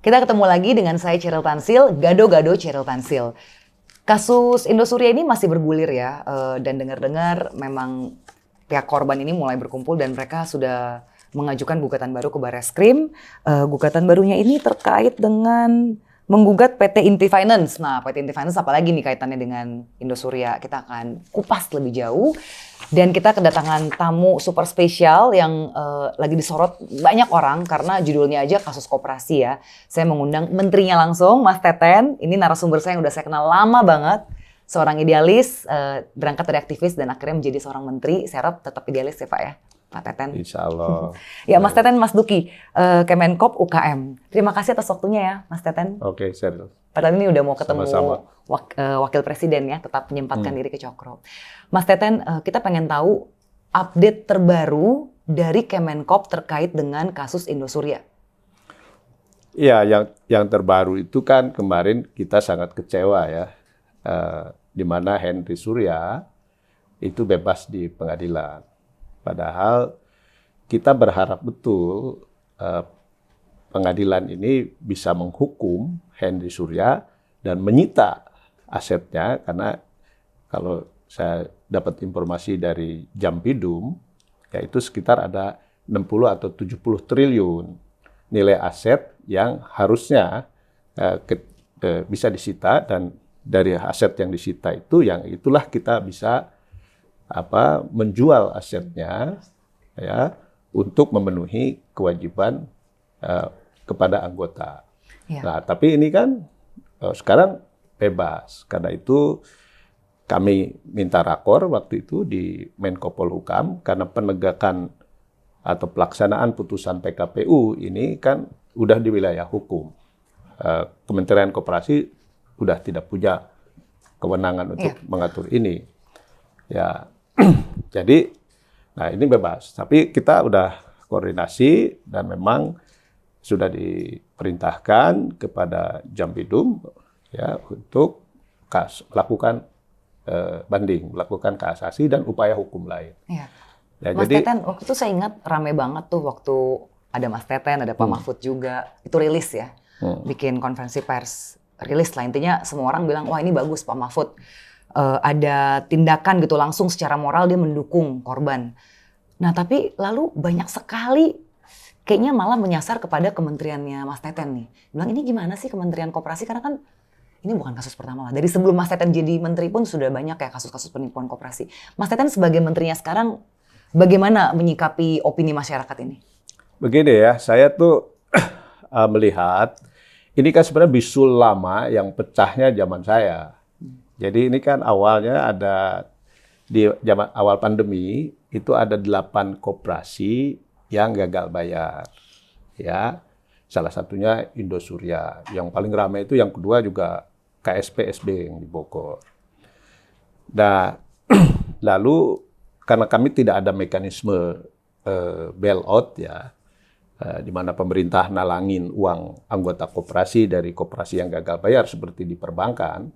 Kita ketemu lagi dengan saya Cheryl Tansil, Gado-Gado Cheryl Tansil. Kasus Indosuria ini masih bergulir ya, dan dengar-dengar memang pihak korban ini mulai berkumpul dan mereka sudah mengajukan gugatan baru ke Barreskrim. Gugatan barunya ini terkait dengan menggugat PT Inti Finance. Nah, PT Inti Finance apalagi nih kaitannya dengan Indosuria? Kita akan kupas lebih jauh. Dan kita kedatangan tamu super spesial yang lagi disorot banyak orang karena judulnya aja kasus koperasi ya. Saya mengundang menterinya langsung, Mas Teten. Ini narasumber saya yang udah saya kenal lama banget. Seorang idealis, berangkat dari aktivis dan akhirnya menjadi seorang menteri. Saya harap tetap idealis ya Pak ya, Pak Teten. Insya Allah. Ya Mas Teten, Mas Duki, Kemenkop UKM. Terima kasih atas waktunya ya Mas Teten. Oke, Cheryl. Padahal ini udah mau ketemu Sama-sama. Wakil Presiden ya, tetap menyempatkan diri ke Cokro. Mas Teten, kita pengen tahu update terbaru dari Kemenkop terkait dengan kasus Indosuria. Iya, yang terbaru itu kan kemarin kita sangat kecewa ya, di mana Henry Surya itu bebas di pengadilan. Padahal kita berharap betul pengadilan ini bisa menghukum Henry Surya dan menyita asetnya, karena kalau saya dapat informasi dari Jampidum, yaitu sekitar ada 60 atau 70 triliun nilai aset yang harusnya bisa disita, dan dari aset yang disita itu, yang itulah kita bisa menjual asetnya ya untuk memenuhi kewajiban kepada anggota. Ya. Nah, tapi ini kan sekarang bebas. Karena itu kami minta rakor waktu itu di Menko Polhukam, karena penegakan atau pelaksanaan putusan PKPU ini kan udah di wilayah hukum. Kementerian Koperasi udah tidak punya kewenangan untuk mengatur ini. Ya, jadi, nah ini bebas. Tapi kita udah koordinasi dan memang sudah diperintahkan kepada Jampidum ya untuk melakukan banding, melakukan kasasi dan upaya hukum lain. Ya. Ya, Mas jadi, Teten, waktu itu saya ingat rame banget tuh waktu ada Mas Teten, ada Pak Mahfud juga, itu rilis ya, bikin konferensi pers, rilis lah, intinya semua orang bilang, wah ini bagus Pak Mahfud, ada tindakan gitu langsung secara moral dia mendukung korban. Nah tapi lalu banyak sekali kayaknya malah menyasar kepada kementeriannya Mas Teten nih, bilang ini gimana sih Kementerian Koperasi, karena kan ini bukan kasus pertama lah. Dari sebelum Mas Teten jadi menteri pun sudah banyak ya kasus-kasus penipuan koperasi. Mas Teten sebagai menterinya sekarang, bagaimana menyikapi opini masyarakat ini? begini ya, saya tuh melihat ini kan sebenarnya bisul lama yang pecahnya zaman saya. Jadi ini kan awalnya ada di zaman awal pandemi itu ada 8 koperasi yang gagal bayar. Ya, salah satunya Indosuria. Yang paling ramai itu yang kedua juga KSP-SB yang di Bogor. Nah, lalu karena kami tidak ada mekanisme bailout ya, di mana pemerintah nalangin uang anggota koperasi dari koperasi yang gagal bayar seperti di perbankan.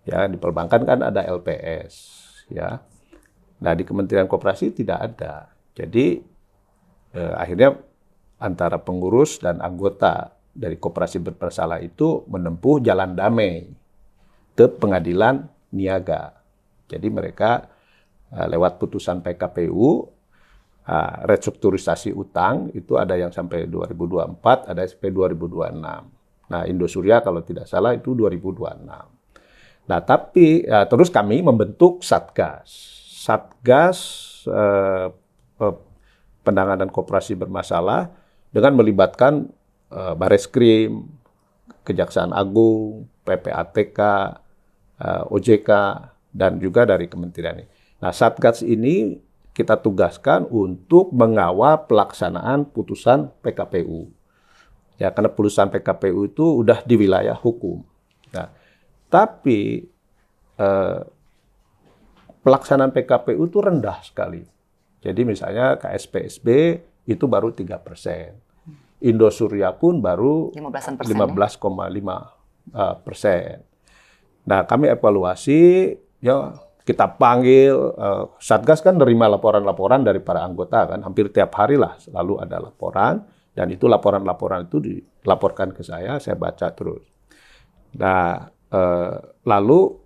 Ya, di perbankan kan ada LPS ya. Nah, di Kementerian Koperasi tidak ada. Jadi akhirnya antara pengurus dan anggota dari koperasi bermasalah itu menempuh jalan damai ke pengadilan niaga. Jadi mereka lewat putusan PKPU, restrukturisasi utang itu ada yang sampai 2024, ada sampai 2026. Nah, Indosuria kalau tidak salah itu 2026. Nah, tapi terus kami membentuk Satgas. Satgas penanganan koperasi bermasalah dengan melibatkan Barreskrim, Kejaksaan Agung, PPATK, OJK, dan juga dari kementerian ini. Nah, Satgas ini kita tugaskan untuk mengawal pelaksanaan putusan PKPU. Ya, karena putusan PKPU itu udah di wilayah hukum. Nah, tapi pelaksanaan PKPU itu rendah sekali. Jadi misalnya KSP-SB itu baru 3%. Indosuria pun baru 15,5%. Nah, kami evaluasi, ya kita panggil, Satgas kan nerima laporan-laporan dari para anggota kan, hampir tiap hari lah selalu ada laporan. Dan itu laporan-laporan itu dilaporkan ke saya baca terus. Nah, lalu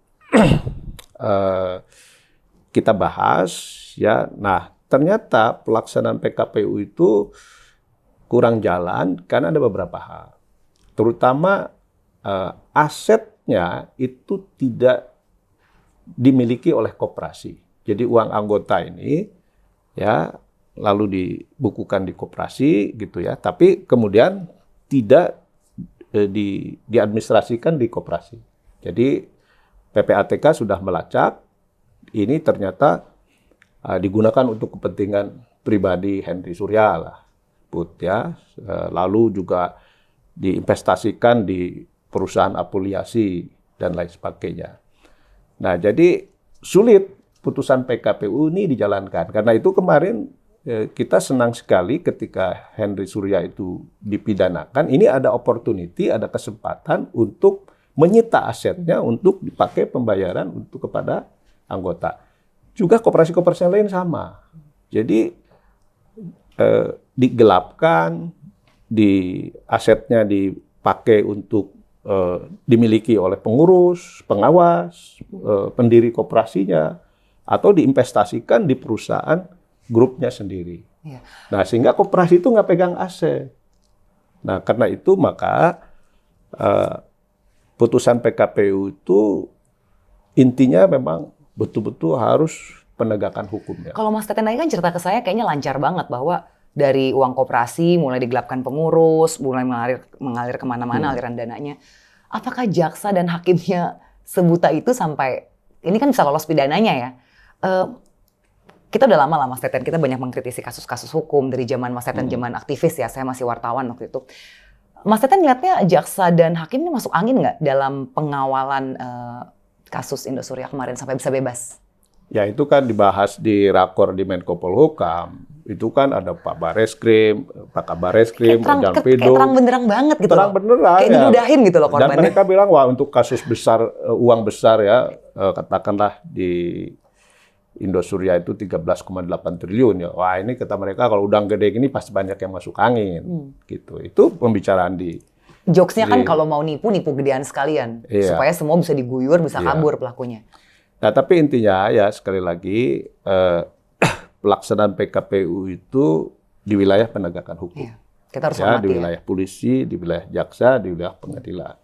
kita bahas ya. Nah, ternyata pelaksanaan PKPU itu kurang jalan karena ada beberapa hal. Terutama asetnya itu tidak dimiliki oleh koperasi. Jadi uang anggota ini ya lalu dibukukan di koperasi gitu ya, tapi kemudian tidak diadministrasikan di koperasi. Jadi PPATK sudah melacak, ini ternyata digunakan untuk kepentingan pribadi Henry Surya lah, Put ya. Lalu juga diinvestasikan di perusahaan afiliasi dan lain sebagainya. Nah, jadi sulit putusan PKPU ini dijalankan. Karena itu kemarin kita senang sekali ketika Henry Surya itu dipidanakan. Ini ada opportunity, ada kesempatan untuk menyita asetnya untuk dipakai pembayaran untuk kepada anggota. Juga koperasi-koperasi yang lain sama. Jadi digelapkan, asetnya dipakai untuk dimiliki oleh pengurus, pengawas, pendiri koperasinya, atau diinvestasikan di perusahaan grupnya sendiri. Ya. Nah, sehingga koperasi itu nggak pegang aset. Nah, karena itu maka putusan PKPU itu intinya memang betul-betul harus penegakan hukumnya. Kalau Mas Teten tadi kan cerita ke saya kayaknya lancar banget bahwa dari uang koperasi mulai digelapkan pengurus, mulai mengalir kemana-mana aliran dananya. Apakah jaksa dan hakimnya sebuta itu sampai ini kan bisa lolos pidananya ya? Kita udah lama lah Mas Teten, kita banyak mengkritisi kasus-kasus hukum dari zaman Mas Teten, zaman aktivis ya, saya masih wartawan waktu itu. Mas Teten lihatnya jaksa dan hakim ini masuk angin nggak dalam pengawalan kasus Indosuria kemarin sampai bisa bebas? Ya itu kan dibahas di rakor di Menko Polhukam. Itu kan ada Pak Bareskrim, Pak Kabareskrim, Jan Pido. Kayak terang benderang banget gitu terang benerang, kayak diludahin gitu loh korbannya. Dan mereka bilang, wah untuk kasus besar, uang besar ya, katakanlah di Indosuria itu 13,8 triliun ya. Wah ini kata mereka kalau udang gede gini pasti banyak yang masuk angin. Gitu. Itu pembicaraan di... Jokesnya kan kalau mau nipu gedean sekalian. Iya. Supaya semua bisa diguyur, bisa kabur pelakunya. Nah tapi intinya ya sekali lagi... pelaksanaan PKPU itu di wilayah penegakan hukum. Iya, kita harus ya, di wilayah polisi, di wilayah jaksa, di wilayah pengadilan.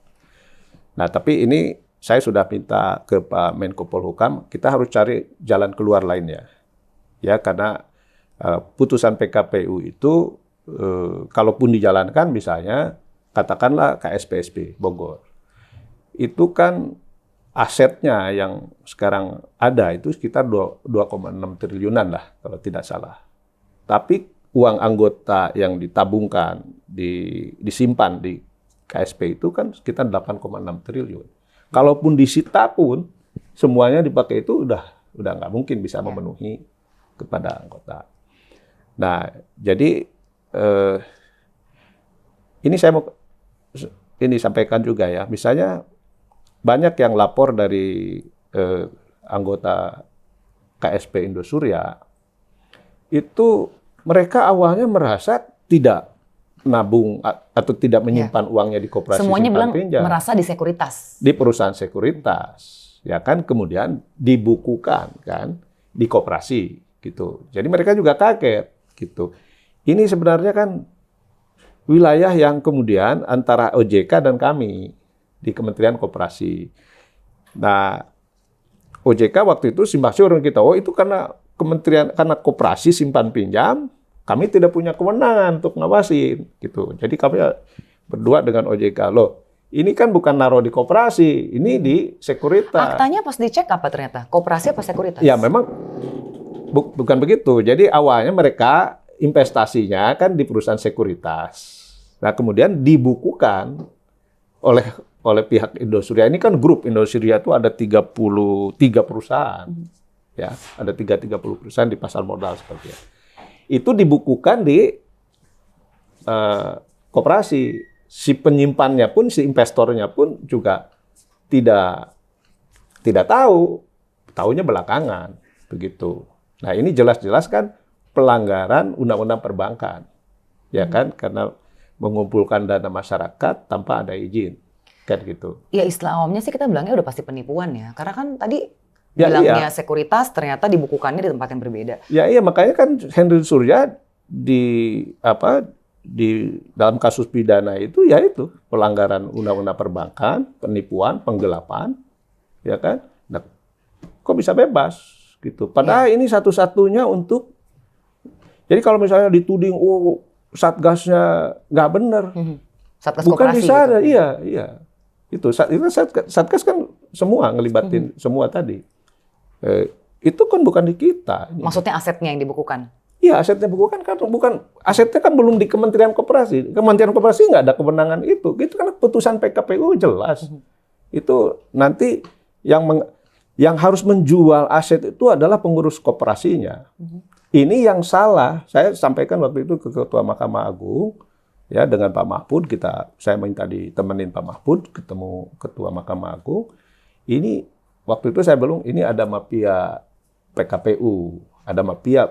Nah, tapi ini saya sudah minta ke Pak Menko Polhukam, kita harus cari jalan keluar lainnya. Ya, karena putusan PKPU itu kalaupun dijalankan misalnya katakanlah KSPSB Bogor. Itu kan asetnya yang sekarang ada itu sekitar 2,6 triliunan lah kalau tidak salah. Tapi uang anggota yang ditabungkan, disimpan di KSP itu kan sekitar 8,6 triliun. Kalaupun disita pun semuanya dipakai itu udah nggak mungkin bisa memenuhi kepada anggota. Nah, jadi ini saya mau sampaikan juga ya. Misalnya banyak yang lapor dari anggota KSP Indosuria, itu mereka awalnya merasa tidak nabung atau tidak menyimpan uangnya di koperasi semuanya bilang pinjam. Merasa di sekuritas. Di perusahaan sekuritas. Ya kan, kemudian dibukukan kan di koperasi gitu. Jadi mereka juga kaget gitu. Ini sebenarnya kan wilayah yang kemudian antara OJK dan kami di Kementerian Koperasi. Nah, OJK waktu itu simbang siur kita, oh itu karena koperasi simpan pinjam, kami tidak punya kewenangan untuk ngawasin gitu. Jadi kami berdua dengan OJK, loh ini kan bukan naruh di koperasi, ini di sekuritas. Aktanya pas dicek apa ternyata? Koperasi apa sekuritas? Ya memang bukan begitu. Jadi awalnya mereka investasinya kan di perusahaan sekuritas. Nah kemudian dibukukan oleh pihak Indosuria. Ini kan grup Indosuria itu ada 33 perusahaan. Ya, ada 30 perusahaan di pasar modal seperti itu. Itu dibukukan di koperasi. Si penyimpannya pun, si investornya pun juga tidak tahu. Tahunya belakangan, begitu. Nah, ini jelas-jelas kan pelanggaran undang-undang perbankan. ya kan? Karena mengumpulkan dana masyarakat tanpa ada izin, kan gitu. Ya istilah awamnya sih kita bilangnya udah pasti penipuan ya. Karena kan tadi Ya, bilangnya iya. sekuritas, ternyata dibukukannya di tempat yang berbeda. Ya iya, makanya kan Henry Surya di dalam kasus pidana itu ya itu pelanggaran undang-undang perbankan, penipuan, penggelapan, ya kan? Nah, kok bisa bebas gitu? Padahal ini satu-satunya untuk. Jadi kalau misalnya dituding, satgasnya nggak benar, Satgas bukan koperasi di sana, gitu. iya. Itu satgas kan semua ngelibatin semua tadi. Itu kan bukan di kita. Maksudnya asetnya yang dibukukan? Iya, asetnya bukan asetnya kan belum di Kementerian Koperasi. Kementerian Koperasi nggak ada kewenangan itu. Itu kan putusan PKPU jelas. Itu nanti yang harus menjual aset itu adalah pengurus koperasinya. Ini yang salah. Saya sampaikan waktu itu ke Ketua Mahkamah Agung, ya dengan Pak Mahfud saya minta ditemenin Pak Mahfud ketemu Ketua Mahkamah Agung. Ini waktu itu saya bilang ini ada mafia PKPU, ada mafia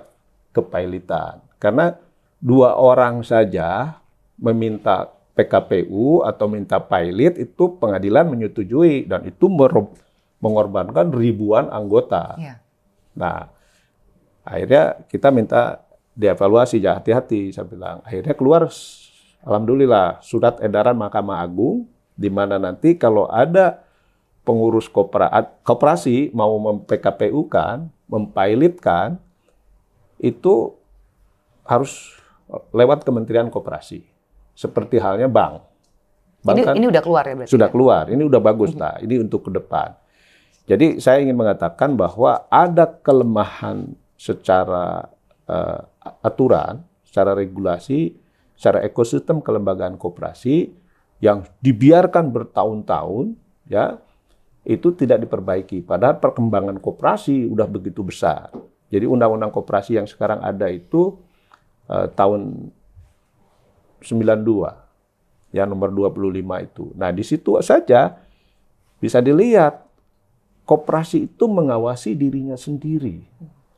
kepailitan. Karena 2 orang saja meminta PKPU atau minta pilot itu pengadilan menyetujui dan itu mengorbankan ribuan anggota. Iya. Nah, akhirnya kita minta dievaluasi, jangan hati-hati, saya bilang. Akhirnya keluar, alhamdulillah, surat edaran Mahkamah Agung, di mana nanti kalau ada pengurus koperasi mau mem-PKPU-kan, mempilotkan, itu harus lewat Kementerian Koperasi. Seperti halnya bank. Ini udah keluar ya berarti? Sudah keluar, ini udah bagus. Nah, ini untuk ke depan. Jadi saya ingin mengatakan bahwa ada kelemahan secara aturan, secara regulasi, secara ekosistem kelembagaan koperasi yang dibiarkan bertahun-tahun, ya, itu tidak diperbaiki. Padahal perkembangan koperasi udah begitu besar. Jadi undang-undang koperasi yang sekarang ada itu tahun 92, ya nomor 25 itu. Nah di situ saja bisa dilihat koperasi itu mengawasi dirinya sendiri.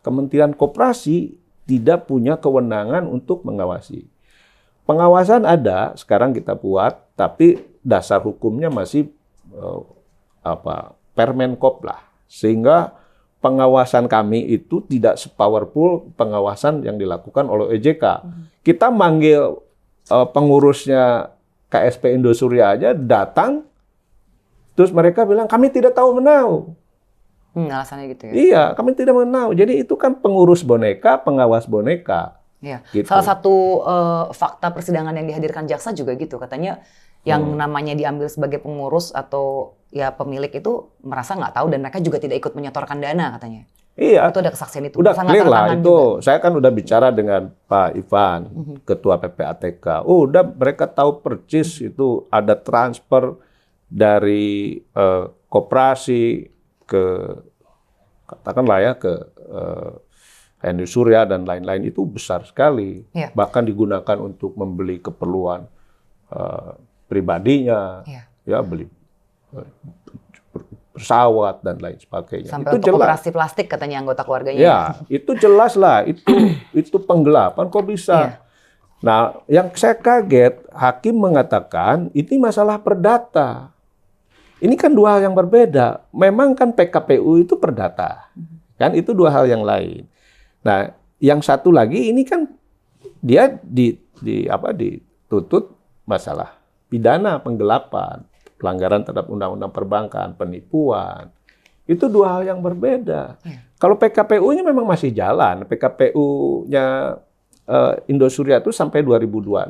Kementerian Koperasi tidak punya kewenangan untuk mengawasi. Pengawasan ada, sekarang kita buat, tapi dasar hukumnya masih Permenkop lah, sehingga pengawasan kami itu tidak sepowerful pengawasan yang dilakukan oleh OJK. Kita manggil pengurusnya KSP Indosuria aja datang, terus mereka bilang kami tidak tahu menau. Alasannya gitu ya? Iya, kami tidak menau. Jadi itu kan pengurus boneka, pengawas boneka. Iya. Gitu. Salah satu fakta persidangan yang dihadirkan jaksa juga gitu, katanya yang namanya diambil sebagai pengurus atau ya pemilik itu merasa nggak tahu dan mereka juga tidak ikut menyetorkan dana katanya. Iya. Itu ada kesaksian itu. Udah clear lah itu. Juga. Saya kan udah bicara dengan Pak Ivan, Ketua PPATK. Udah mereka tahu persis itu ada transfer dari koperasi ke katakanlah ya ke Henry Surya dan lain-lain itu besar sekali. Ya. Bahkan digunakan untuk membeli keperluan pribadinya, ya beli pesawat dan lain sebagainya. Sampai itu untuk jelas. operasi plastik katanya anggota keluarganya. Ya, itu jelas lah. Itu penggelapan kok bisa. Nah, yang saya kaget, hakim mengatakan ini masalah perdata. Ini kan 2 hal yang berbeda. Memang kan PKPU itu perdata. Kan itu 2 hal yang lain. Nah, yang satu lagi ini kan dia dituntut masalah pidana penggelapan, pelanggaran terhadap undang-undang perbankan, penipuan. Itu 2 hal yang berbeda. Kalau PKPU-nya memang masih jalan. PKPU-nya Indosuria itu sampai 2026.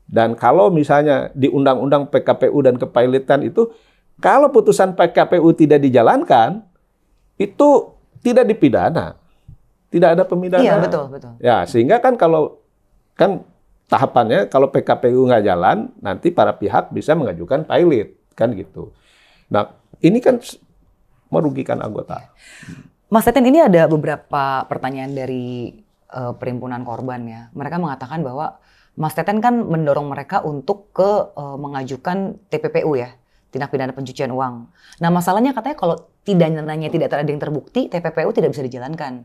Dan kalau misalnya di undang-undang PKPU dan kepailitan itu, kalau putusan PKPU tidak dijalankan, itu tidak dipidana. Tidak ada pemidanaan. Iya, betul. Ya, sehingga kan kalau tahapannya kalau PKPU nggak jalan, nanti para pihak bisa mengajukan pilot, kan gitu. Nah, ini kan merugikan anggota. Mas Teten, ini ada beberapa pertanyaan dari perhimpunan korban ya. Mereka mengatakan bahwa Mas Teten kan mendorong mereka untuk mengajukan TPPU ya, tindak pidana pencucian uang. Nah, masalahnya katanya kalau tidak ada yang terbukti, TPPU tidak bisa dijalankan.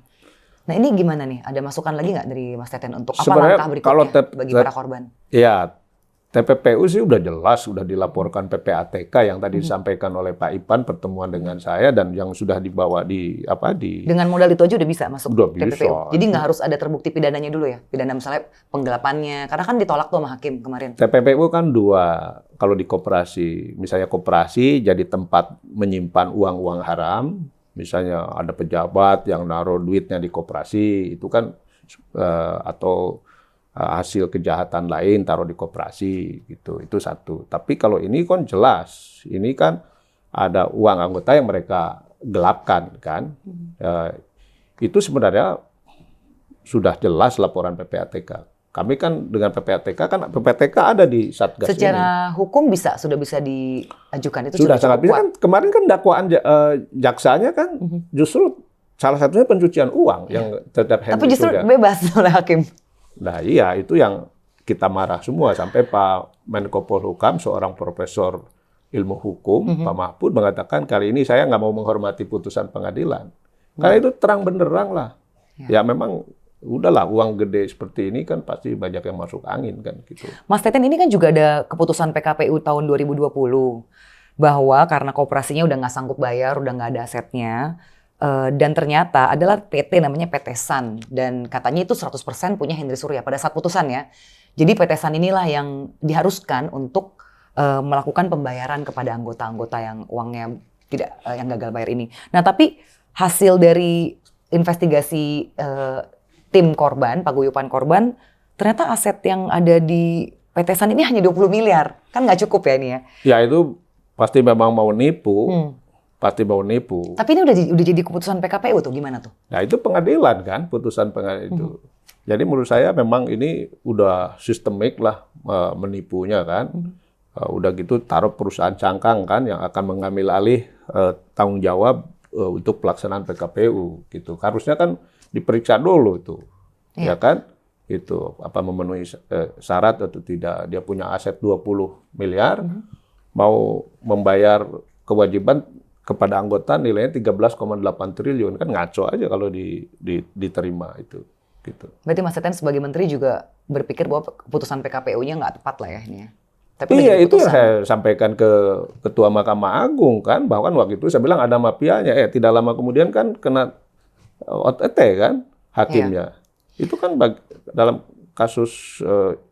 Nah ini gimana nih? Ada masukan lagi nggak dari Mas Teten untuk apa Sebenarnya langkah kalau berikutnya bagi para korban? Ya, TPPU sih udah jelas, sudah dilaporkan PPATK yang tadi disampaikan oleh Pak Ipan pertemuan dengan saya dan yang sudah dibawa di Dengan modal itu aja udah bisa masuk Udah bisa. TPPU. Jadi nggak harus ada terbukti pidananya dulu ya? Pidana misalnya penggelapannya, karena kan ditolak tuh sama hakim kemarin. TPPU kan dua. Kalau di koperasi, misalnya koperasi jadi tempat menyimpan uang-uang haram, misalnya ada pejabat yang naruh duitnya di koperasi, itu kan atau hasil kejahatan lain taruh di koperasi gitu, itu satu. Tapi kalau ini kan jelas, ini kan ada uang anggota yang mereka gelapkan kan, itu sebenarnya sudah jelas laporan PPATK. Kami kan dengan PPATK kan PPATK ada di Satgas Secara ini. hukum sudah bisa diajukan, itu Sudah sangat cukup bisa kuat. kan, kemarin kan dakwaan jaksanya kan justru salah satunya pencucian uang yang terhadap Tapi Henry justru Surya. bebas oleh hakim. Nah iya, itu yang kita marah semua. Sampai Pak Menko Polhukam, seorang profesor ilmu hukum, Pak Mahfud mengatakan kali ini saya nggak mau menghormati putusan pengadilan. Karena itu terang benderang lah. Ya memang udahlah, uang gede seperti ini kan pasti banyak yang masuk angin kan gitu. Mas Teten, ini kan juga ada keputusan PKPU tahun 2020 bahwa karena koperasinya udah nggak sanggup bayar, udah nggak ada asetnya, dan ternyata adalah PT namanya PT San, dan katanya itu 100% punya Henry Surya pada saat putusan ya. Jadi PT San inilah yang diharuskan untuk melakukan pembayaran kepada anggota-anggota yang uangnya tidak yang gagal bayar ini. Nah tapi hasil dari investigasi tim korban, paguyuban korban, ternyata aset yang ada di PT San ini hanya 20 miliar. Kan nggak cukup ya ini ya? Ya itu pasti memang mau nipu. Pasti mau nipu. Tapi ini udah jadi keputusan PKPU tuh, gimana tuh? Nah itu pengadilan kan, putusan pengadilan itu. Jadi menurut saya memang ini udah sistemik lah menipunya kan. Udah gitu taruh perusahaan cangkang kan yang akan mengambil alih tanggung jawab untuk pelaksanaan PKPU gitu. Harusnya kan diperiksa dulu itu, ya kan? Itu apa memenuhi syarat atau tidak. Dia punya aset 20 miliar, mau membayar kewajiban kepada anggota nilainya 13,8 triliun, kan ngaco aja kalau diterima itu. Gitu. Berarti Mas Teten sebagai menteri juga berpikir bahwa keputusan PKPU-nya nggak tepat lah ya ini ya? Tapi iya, itu saya sampaikan ke Ketua Mahkamah Agung kan, bahwa kan waktu itu saya bilang ada mafianya, tidak lama kemudian kan kena OTT kan hakimnya. Itu kan dalam kasus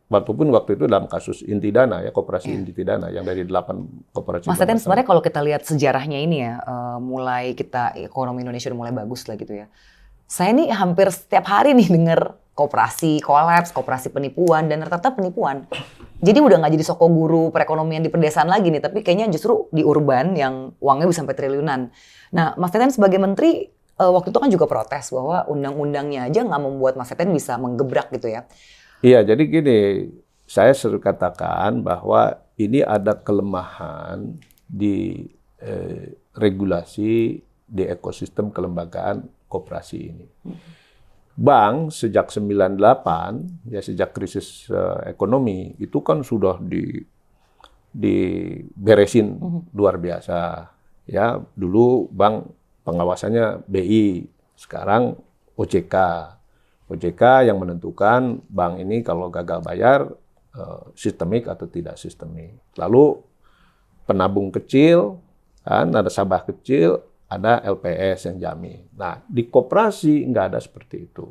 walaupun waktu itu dalam kasus Intidana ya, koperasi Intidana yang dari 8 koperasi. Mas Teten, sebenarnya kalau kita lihat sejarahnya ini ya, mulai ekonomi Indonesia udah mulai bagus lah gitu ya. Saya nih hampir setiap hari nih dengar koperasi kolaps, koperasi penipuan, dan rata-rata penipuan. Jadi udah nggak jadi soko guru perekonomian di pedesaan lagi nih, tapi kayaknya justru di urban yang uangnya bisa sampai triliunan. Nah, Mas Teten sebagai menteri waktu itu kan juga protes bahwa undang-undangnya aja nggak membuat Mas Teten bisa menggebrak gitu ya. Iya, jadi gini, saya sering katakan bahwa ini ada kelemahan di regulasi di ekosistem kelembagaan koperasi ini. Bank sejak 98, ya sejak krisis ekonomi, itu kan sudah diberesin luar biasa. Ya, dulu bank pengawasannya BI, sekarang OJK. OJK yang menentukan bank ini kalau gagal bayar sistemik atau tidak sistemik. Lalu penabung kecil, kan ada nasabah kecil, ada LPS yang jamin. Nah, di koperasi nggak ada seperti itu.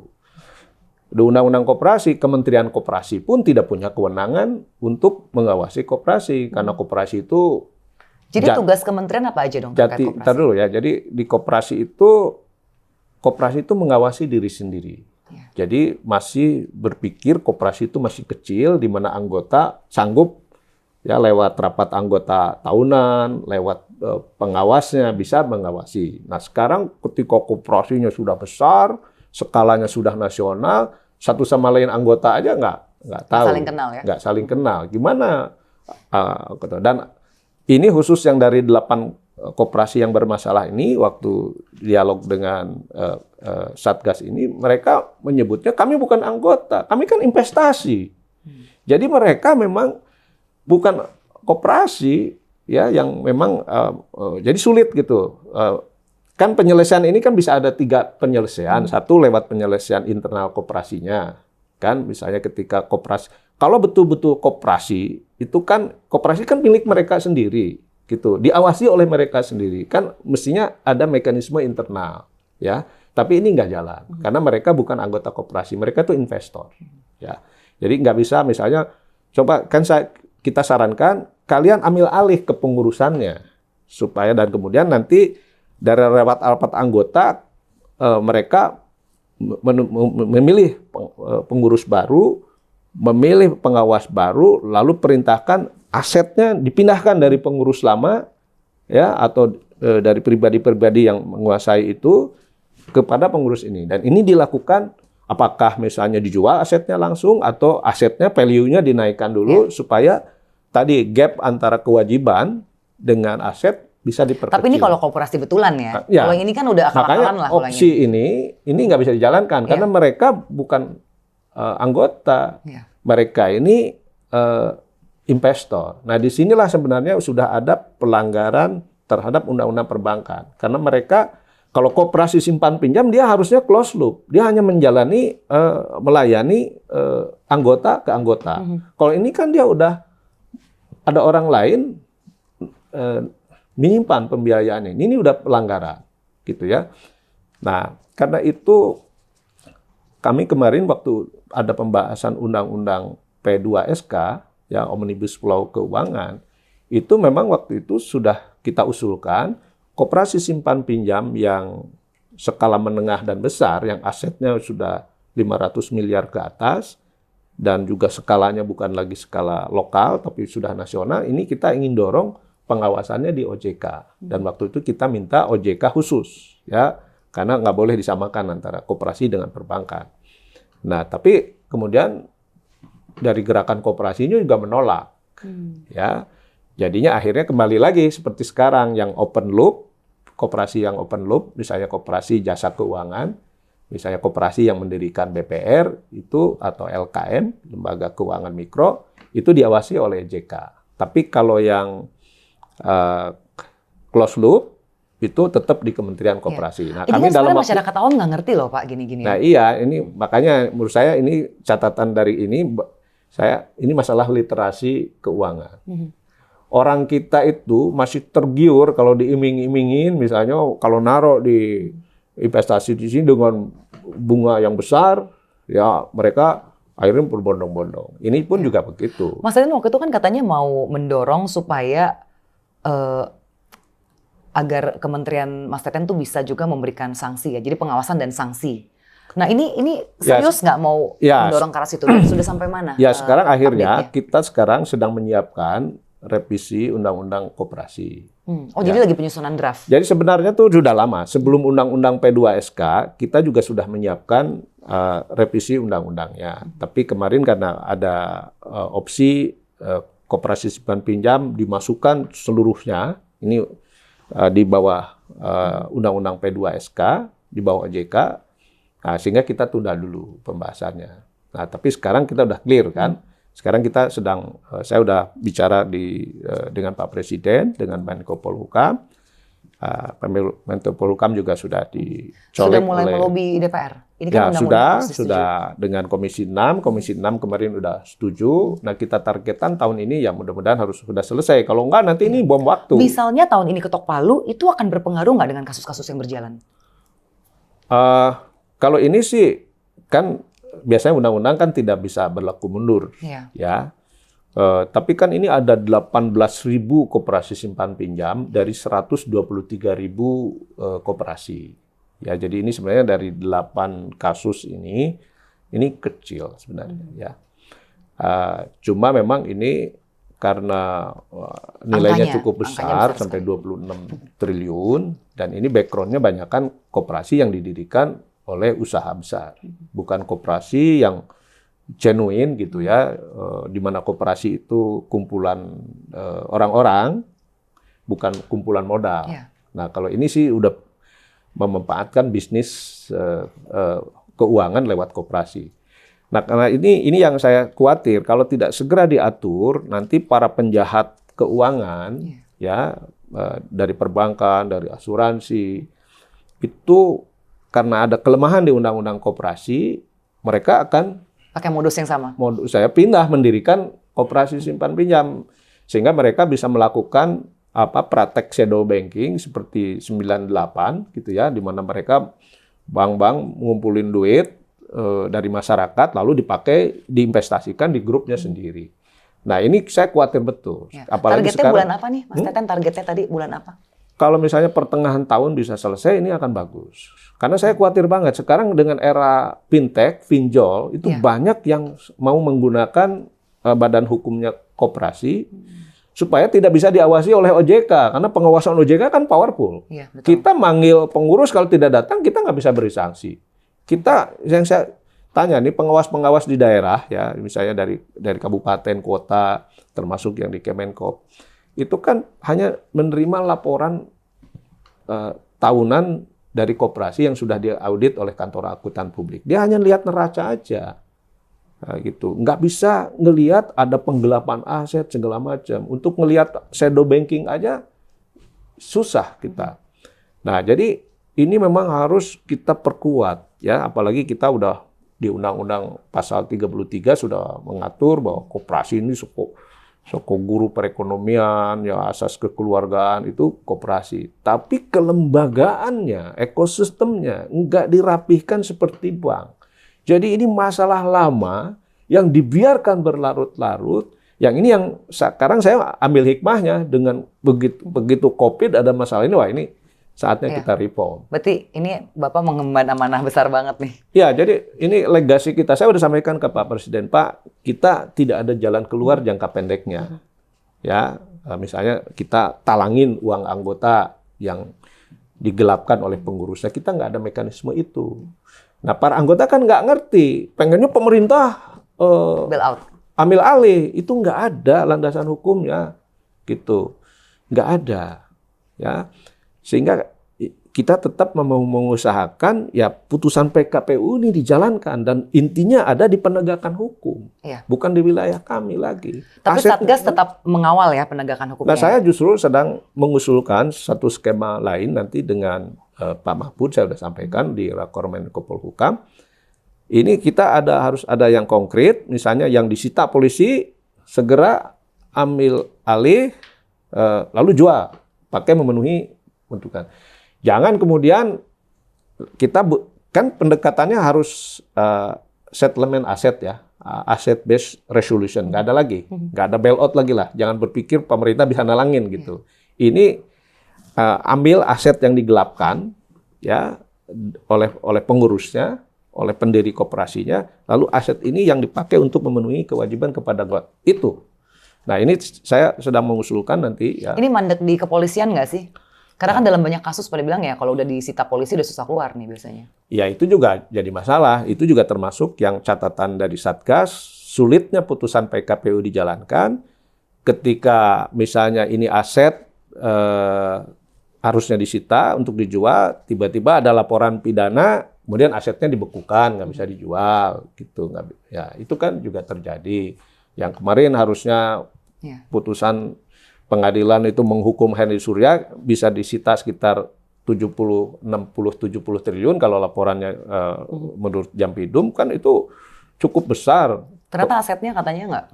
Di Undang-Undang Koperasi, Kementerian Koperasi pun tidak punya kewenangan untuk mengawasi koperasi, karena koperasi itu. Jadi tugas kementerian apa aja dong terkait koperasi? Ntar dulu ya, jadi di koperasi itu mengawasi diri sendiri. Jadi masih berpikir koperasi itu masih kecil, di mana anggota sanggup ya lewat rapat anggota tahunan, lewat pengawasnya bisa mengawasi. Nah sekarang ketika koperasinya sudah besar, skalanya sudah nasional, satu sama lain anggota aja nggak tahu, saling kenal ya? Nggak saling kenal. Gimana? Dan ini khusus yang dari 8 koperasi yang bermasalah ini, waktu dialog dengan Satgas ini, mereka menyebutnya kami bukan anggota, kami kan investasi. Jadi mereka memang bukan koperasi ya, yang memang jadi sulit gitu. kan penyelesaian ini kan bisa ada 3 penyelesaian. Satu lewat penyelesaian internal koperasinya. Kan misalnya ketika koperasi, kalau betul-betul koperasi, itu kan koperasi kan milik mereka sendiri. Gitu, diawasi oleh mereka sendiri. Kan mestinya ada mekanisme internal. Ya, tapi ini nggak jalan. Karena mereka bukan anggota koperasi, mereka tuh investor. Ya, jadi nggak bisa misalnya, coba kan kita sarankan, kalian ambil alih kepengurusannya. Supaya dan kemudian nanti dari rapat anggota mereka memilih pengurus baru, memilih pengawas baru, lalu perintahkan asetnya dipindahkan dari pengurus lama ya atau dari pribadi-pribadi yang menguasai itu kepada pengurus ini. Dan ini dilakukan apakah misalnya dijual asetnya langsung atau asetnya value-nya dinaikkan dulu supaya tadi gap antara kewajiban dengan aset bisa diperkecil. Tapi ini kalau koperasi betulan ya. Ya. Kalau yang ini kan udah akal-akalan lah. Opsi ini nggak bisa dijalankan karena mereka bukan anggota. Ya. Mereka ini investor. Nah, disinilah sebenarnya sudah ada pelanggaran terhadap undang-undang perbankan. Karena mereka kalau koperasi simpan pinjam dia harusnya close loop. Dia hanya menjalani melayani anggota ke anggota. Kalau ini kan dia udah ada orang lain menyimpan pembiayaan ini udah pelanggaran, gitu ya. Nah, karena itu kami kemarin waktu ada pembahasan undang-undang P2SK, yang Omnibus Law Keuangan, itu memang waktu itu sudah kita usulkan koperasi simpan pinjam yang skala menengah dan besar, yang asetnya sudah 500 miliar ke atas, dan juga skalanya bukan lagi skala lokal, tapi sudah nasional, ini kita ingin dorong pengawasannya di OJK. Dan waktu itu kita minta OJK khusus, ya, karena nggak boleh disamakan antara koperasi dengan perbankan. Nah, tapi kemudian dari gerakan koperasinya juga menolak, ya. Jadinya akhirnya kembali lagi seperti sekarang yang open loop, koperasi yang open loop, misalnya koperasi jasa keuangan, misalnya koperasi yang mendirikan BPR itu atau LKM, lembaga keuangan mikro, itu diawasi oleh OJK. Tapi kalau yang close loop itu tetap di Kementerian Koperasi. Nah, ini kami kan dalam masyarakat awam nggak ngerti loh Pak gini-gini. Nah iya, ini makanya menurut saya ini catatan dari ini masalah literasi keuangan. Orang kita itu masih tergiur kalau diiming-imingin, misalnya kalau naruh di investasi di sini dengan bunga yang besar, ya mereka akhirnya berbondong-bondong. Ini pun juga begitu. Mas Teten waktu itu kan katanya mau mendorong supaya agar Kementerian Mas Teten tuh bisa juga memberikan sanksi ya, jadi pengawasan dan sanksi. Nah ini serius nggak mau mendorong ke arah situ? Sudah sampai mana? Ya sekarang akhirnya kita sekarang sedang menyiapkan revisi Undang-Undang Koperasi. Oh jadi lagi penyusunan draft? Jadi sebenarnya tuh sudah lama, sebelum Undang-Undang P2SK kita juga sudah menyiapkan revisi undang-undangnya. Tapi kemarin karena ada opsi koperasi simpan pinjam dimasukkan seluruhnya, ini di bawah Undang-Undang P2SK, di bawah OJK, nah, sehingga kita tunda dulu pembahasannya. Nah, tapi sekarang kita udah clear kan, sekarang kita sedang, saya udah bicara dengan Pak Presiden, dengan Menko Polhukam, Menko Polhukam juga sudah dicolek sudah mulai oleh melobi DPR? Ini ya kan sudah dengan Komisi 6 kemarin udah setuju. Nah kita targetan tahun ini ya mudah-mudahan harus sudah selesai. Kalau enggak nanti ini bom waktu. Misalnya tahun ini ketok palu, itu akan berpengaruh nggak dengan kasus-kasus yang berjalan? Kalau ini sih kan biasanya undang-undang kan tidak bisa berlaku mundur, ya. Tapi kan ini ada 18.000 koperasi simpan pinjam dari 123.000 koperasi. Ya, jadi ini sebenarnya dari 8 kasus ini kecil sebenarnya, ya. Cuma memang ini karena nilainya cukup besar sampai 26 triliun dan ini background-nya banyak kan koperasi yang didirikan oleh usaha besar, bukan koperasi yang genuine gitu ya, di mana koperasi itu kumpulan orang-orang, bukan kumpulan modal. Nah kalau ini sih udah memanfaatkan bisnis keuangan lewat koperasi. Nah, karena ini yang saya khawatir kalau tidak segera diatur, nanti para penjahat keuangan ya dari perbankan, dari asuransi itu karena ada kelemahan di Undang-Undang Koperasi, mereka akan Pakai modus yang sama. saya pindah mendirikan koperasi simpan pinjam sehingga mereka bisa melakukan praktek shadow banking seperti 98 gitu ya, di mana mereka bank-bank ngumpulin duit dari masyarakat lalu dipakai diinvestasikan di grupnya sendiri. Nah, ini saya khawatir betul. Ya. Apalagi Targetnya sekarang bulan apa nih, Mas Teten? Targetnya tadi bulan apa? kalau misalnya pertengahan tahun bisa selesai, ini akan bagus. Karena saya khawatir banget sekarang dengan era fintech, pinjol, itu banyak yang mau menggunakan badan hukumnya koperasi supaya tidak bisa diawasi oleh OJK. Karena pengawasan OJK kan powerful. Ya, betul. Kita manggil pengurus, kalau tidak datang kita nggak bisa beri sanksi. Yang saya tanya nih, pengawas-pengawas di daerah, ya misalnya dari kabupaten, kota, termasuk yang di Kemenkop, itu kan hanya menerima laporan tahunan dari koperasi yang sudah diaudit oleh kantor akuntan publik. Dia hanya lihat neraca aja, gitu. Nggak bisa ngelihat ada penggelapan aset segala macam. Untuk ngelihat shadow banking aja susah kita. Nah, jadi ini memang harus kita perkuat, ya. Apalagi kita udah di Undang-Undang Pasal 33 sudah mengatur bahwa koperasi ini soko guru perekonomian, ya asas kekeluargaan itu koperasi. Tapi kelembagaannya, ekosistemnya nggak dirapihkan seperti bank. Jadi ini masalah lama yang dibiarkan berlarut-larut. Yang ini yang sekarang saya ambil hikmahnya dengan begitu COVID ada masalah ini, wah ini saatnya kita reform. Berarti ini Bapak mengemban amanah besar banget nih. Ya, jadi ini legasi kita. Saya sudah sampaikan ke Pak Presiden, Pak, kita tidak ada jalan keluar jangka pendeknya. Ya, misalnya kita talangin uang anggota yang digelapkan oleh pengurusnya. Kita nggak ada mekanisme itu. Nah, para anggota kan nggak ngerti. Pengennya pemerintah Bail out. ambil alih. Itu nggak ada landasan hukumnya. Gitu. Nggak ada. Ya. Sehingga kita tetap mengusahakan ya putusan PKPU ini dijalankan dan intinya ada di penegakan hukum, bukan di wilayah kami lagi. Tapi Satgas tetap mengawal ya penegakan hukumnya. Nah, saya justru sedang mengusulkan satu skema lain nanti dengan Pak Mahfud, saya sudah sampaikan di Rakor Menko Polhukam. Ini kita harus ada yang konkret, misalnya yang disita polisi segera ambil alih lalu jual, pakai memenuhi bentukan. Jangan kemudian kita kan pendekatannya harus settlement aset ya, asset based resolution, nggak ada lagi, nggak ada bailout lagi lah. Jangan berpikir pemerintah bisa nalangin gitu. Ini ambil aset yang digelapkan ya oleh pengurusnya, oleh pendiri koperasinya, lalu aset ini yang dipakai untuk memenuhi kewajiban kepada itu. Nah, ini saya sedang mengusulkan nanti ya. Ini mandek di kepolisian nggak sih? Karena kan dalam banyak kasus pada bilang ya kalau udah disita polisi udah susah keluar nih biasanya. Ya itu juga jadi masalah. Itu juga termasuk yang catatan dari Satgas, sulitnya putusan PKPU dijalankan ketika misalnya ini aset harusnya disita untuk dijual, tiba-tiba ada laporan pidana, kemudian asetnya dibekukan, nggak bisa dijual, gitu. Ya itu kan juga terjadi. Yang kemarin harusnya putusan pengadilan itu menghukum Henry Surya bisa disita sekitar 60-70 triliun kalau laporannya menurut Jampidum kan itu cukup besar. Ternyata asetnya katanya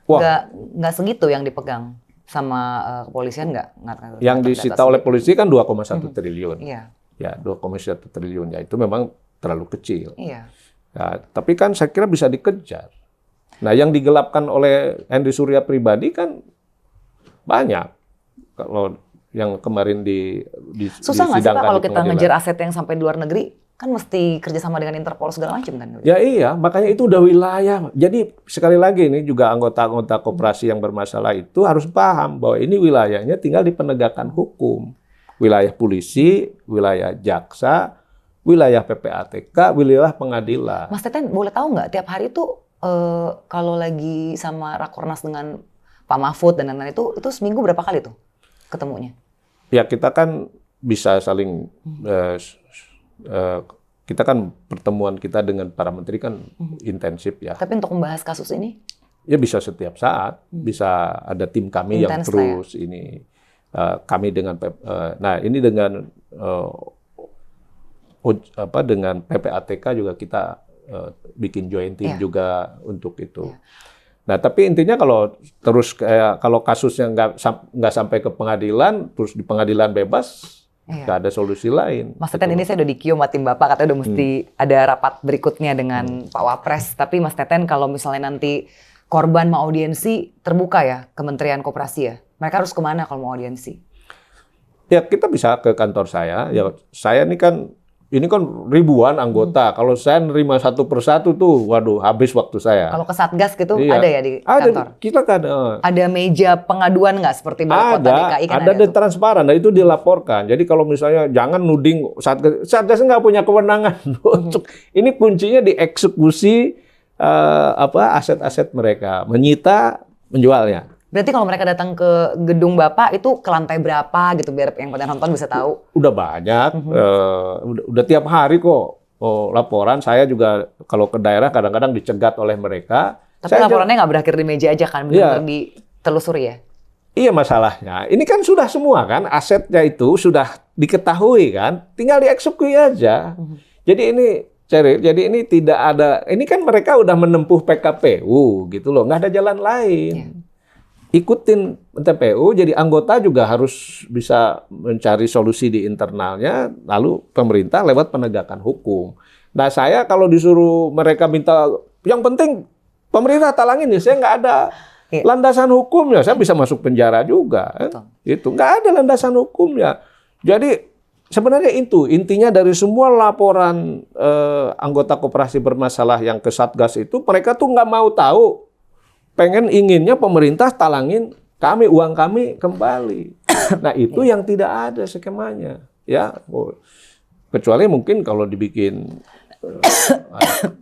nggak segitu yang dipegang sama kepolisian nggak. Yang disita oleh polisi kan 2,1 triliun. Iya. Ya 2,1 triliun ya itu memang terlalu kecil. Iya. Ya, tapi kan saya kira bisa dikejar. Nah yang digelapkan oleh Henry Surya pribadi kan banyak. Kalau yang kemarin susah nggak sih Pak kalau kita pengadilan. ngejar aset yang sampai di luar negeri? Kan mesti kerjasama dengan Interpol segala macam kan? Ya iya, makanya itu udah wilayah. Jadi sekali lagi ini juga anggota-anggota koperasi yang bermasalah itu harus paham bahwa ini wilayahnya tinggal di penegakan hukum. Wilayah polisi, wilayah jaksa, wilayah PPATK, wilayah pengadilan. Mas Teten boleh tahu nggak tiap hari tuh kalau lagi sama Rakornas dengan Pak Mahfud dan lain-lain itu seminggu berapa kali tuh ketemunya? Ya kita kan bisa saling kita kan pertemuan kita dengan para menteri kan intensif ya. Tapi untuk membahas kasus ini? Ya bisa setiap saat, bisa ada tim kami yang terus ini kami dengan nah ini dengan dengan PPATK juga kita bikin joint team juga untuk itu. Nah, tapi intinya kalau kasusnya nggak sampai ke pengadilan, terus di pengadilan bebas, nggak ada solusi lain. Mas Teten, ini saya udah di-Q sama tim Bapak, katanya udah mesti ada rapat berikutnya dengan Pak Wapres. Tapi Mas Teten, kalau misalnya nanti korban mau audiensi, terbuka ya Kementerian Koperasi ya? Mereka harus kemana kalau mau audiensi? Ya, kita bisa ke kantor saya. Ya, saya ini kan ribuan anggota. Kalau saya nerima satu persatu tuh, waduh, habis waktu saya. Kalau ke Satgas gitu ada ya di kantor? Kita kan ada meja pengaduan nggak seperti Balai Kota DKI kan ada dan transparan. Nah, itu dilaporkan. Jadi kalau misalnya jangan nuding Satgas nggak punya kewenangan untuk ini, kuncinya dieksekusi aset-aset mereka, menyita, menjualnya. Berarti kalau mereka datang ke gedung Bapak itu ke lantai berapa gitu biar yang pada nonton bisa tahu? Udah banyak, udah tiap hari kok laporan. Saya juga kalau ke daerah kadang-kadang dicegat oleh mereka. Tapi laporannya nggak berakhir di meja aja kan, benar-benar ditelusuri ya? Iya, masalahnya ini kan sudah semua kan, asetnya itu sudah diketahui kan, tinggal dieksekusi aja. Jadi ini tidak ada, ini kan mereka udah menempuh PKPU gitu loh, nggak ada jalan lain. Ikutin TPU, jadi anggota juga harus bisa mencari solusi di internalnya, lalu pemerintah lewat penegakan hukum. Nah, saya kalau disuruh mereka minta, yang penting pemerintah talangin ya, saya nggak ada landasan hukumnya, saya bisa masuk penjara juga. Itu nggak ada landasan hukumnya. Jadi sebenarnya itu intinya dari semua laporan anggota koperasi bermasalah yang ke Satgas itu, mereka tuh nggak mau tahu. Inginnya pemerintah talangin kami, uang kami kembali. Nah, itu yang tidak ada skemanya, ya. Kecuali mungkin kalau dibikin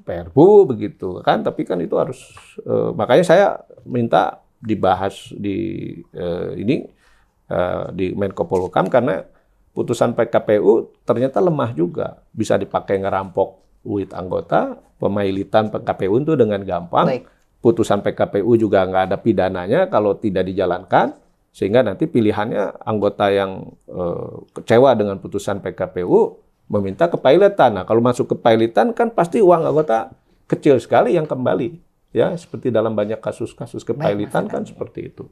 Perpu begitu kan, tapi kan itu harus makanya saya minta dibahas di di Menko Polhukam, karena putusan PKPU ternyata lemah juga, bisa dipakai ngerampok duit anggota, pemailitan PKPU itu dengan gampang. Putusan PKPU juga nggak ada pidananya kalau tidak dijalankan, sehingga nanti pilihannya anggota yang kecewa dengan putusan PKPU meminta kepailitan. Nah, kalau masuk kepailitan kan pasti uang anggota kecil sekali yang kembali, ya, seperti dalam banyak kasus-kasus kepailitan kan seperti itu.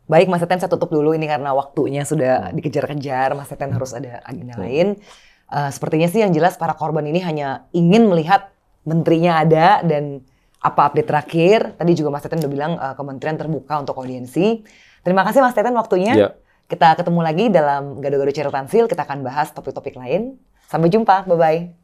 Baik, Mas Teten, saya tutup dulu ini karena waktunya sudah dikejar-kejar. Mas Teten harus ada agenda lain. Sepertinya sih yang jelas para korban ini hanya ingin melihat menterinya ada dan apa update terakhir. Tadi juga Mas Teten udah bilang kementerian terbuka untuk audiensi. Terima kasih Mas Teten waktunya. Kita ketemu lagi dalam Gado-Gado Ceril Tansil. Kita akan bahas topik-topik lain. Sampai jumpa. Bye-bye.